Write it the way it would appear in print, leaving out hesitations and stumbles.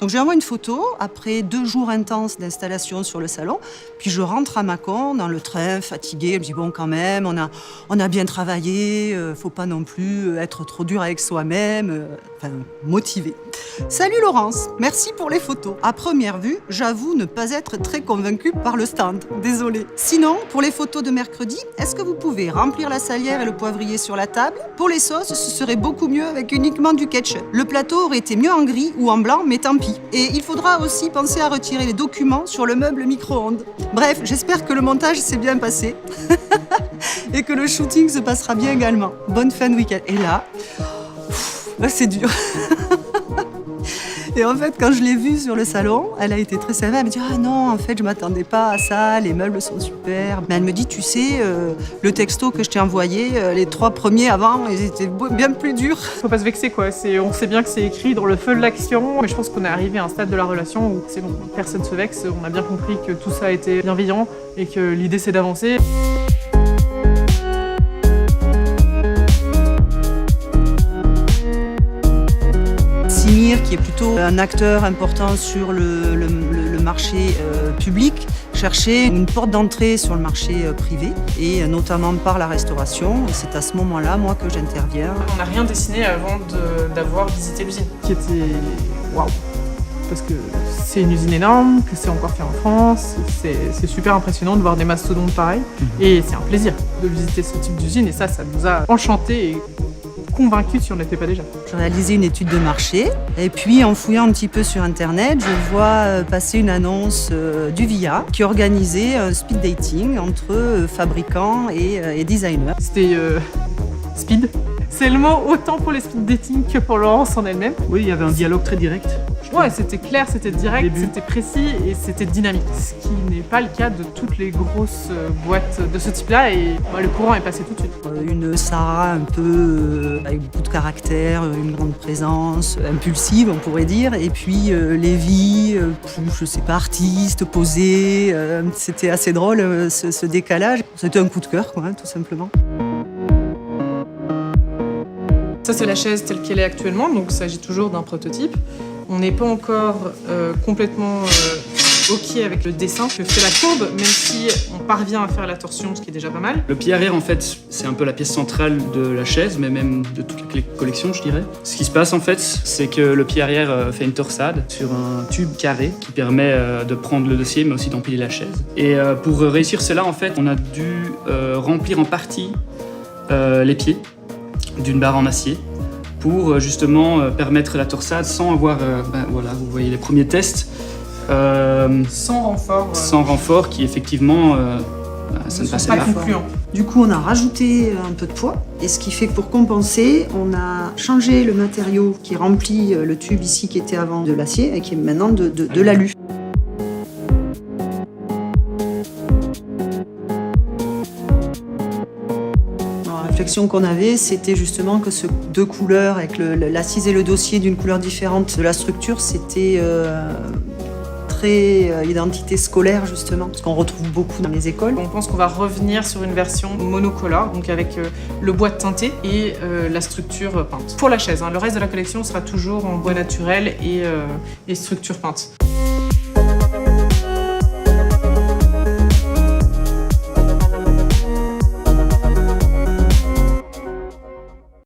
Donc je lui envoie une photo après 2 jours intenses d'installation sur le salon. Puis je rentre à Mâcon dans le train, fatiguée. Je me dis bon quand même, on a bien travaillé, faut pas non plus être trop dur avec soi-même, motivée. Salut Laurence, merci pour les photos. À première vue, j'avoue ne pas être très convaincue par le stand. Désolée. Sinon, pour les photos de mercredi, est-ce que vous pouvez remplir la salière et le poivrier sur la table? Pour les sauces, ce serait beaucoup mieux avec uniquement du ketchup. Le plateau aurait été mieux en gris ou en blanc, mais tant pis. Et il faudra aussi penser à retirer les documents sur le meuble micro-ondes. Bref, j'espère que le montage s'est bien passé et que le shooting se passera bien également. Bonne fin de week-end. Et là, c'est dur. Et en fait, quand je l'ai vue sur le salon, elle a été très sympa. Elle me dit « Ah non, en fait, je m'attendais pas à ça, les meubles sont super. » Mais elle me dit « Tu sais, le texto que je t'ai envoyé, les 3 premiers avant, ils étaient bien plus durs. » Faut pas se vexer, quoi. On sait bien que c'est écrit dans le feu de l'action. Mais je pense qu'on est arrivé à un stade de la relation où c'est bon, personne se vexe. On a bien compris que tout ça a été bienveillant et que l'idée, c'est d'avancer. Simir, qui est plutôt un acteur important sur le marché public, cherchait une porte d'entrée sur le marché privé, et notamment par la restauration. Et c'est à ce moment-là, moi, que j'interviens. On n'a rien dessiné avant d'avoir visité l'usine, qui était waouh, parce que c'est une usine énorme, que c'est encore fait en France. C'est super impressionnant de voir des mastodontes pareils. Et c'est un plaisir de visiter ce type d'usine, et ça nous a enchantés et convaincus si on n'était pas déjà. J'ai réalisé une étude de marché et puis en fouillant un petit peu sur internet, je vois passer une annonce du VIA qui organisait un speed dating entre fabricants et designers. C'était speed. C'est le mot autant pour les speed dating que pour Laurence en elle-même. Oui, il y avait un dialogue très direct. Ouais, c'était clair, c'était direct, c'était précis et c'était dynamique. Ce qui n'est pas le cas de toutes les grosses boîtes de ce type-là, et le courant est passé tout de suite. Une Sarah un peu avec beaucoup de caractère, une grande présence, impulsive on pourrait dire, et puis Lévi, plus je sais pas, artiste, posé. C'était assez drôle ce décalage. C'était un coup de cœur, quoi, tout simplement. Ça, c'est la chaise telle qu'elle est actuellement, donc il s'agit toujours d'un prototype. On n'est pas encore complètement OK avec le dessin que fait la courbe, même si on parvient à faire la torsion, ce qui est déjà pas mal. Le pied arrière, en fait, c'est un peu la pièce centrale de la chaise, mais même de toute la collection, je dirais. Ce qui se passe, en fait, c'est que le pied arrière fait une torsade sur un tube carré qui permet de prendre le dossier, mais aussi d'empiler la chaise. Et pour réussir cela, en fait, on a dû remplir en partie les pieds d'une barre en acier pour justement permettre la torsade sans avoir, voilà, vous voyez les premiers tests. Sans renfort. Sans renfort, qui effectivement, ça ne passait pas. Concluant. Du coup, on a rajouté un peu de poids, et ce qui fait que pour compenser, on a changé le matériau qui remplit le tube ici, qui était avant de l'acier, et qui est maintenant de l'alu. La réflexion qu'on avait, c'était justement que ces 2 couleurs, avec l'assise et le dossier d'une couleur différente de la structure, c'était très identité scolaire, justement, ce qu'on retrouve beaucoup dans les écoles. On pense qu'on va revenir sur une version monocolore, donc avec le bois teinté et la structure peinte. Pour la chaise, le reste de la collection sera toujours en bois naturel et structure peinte.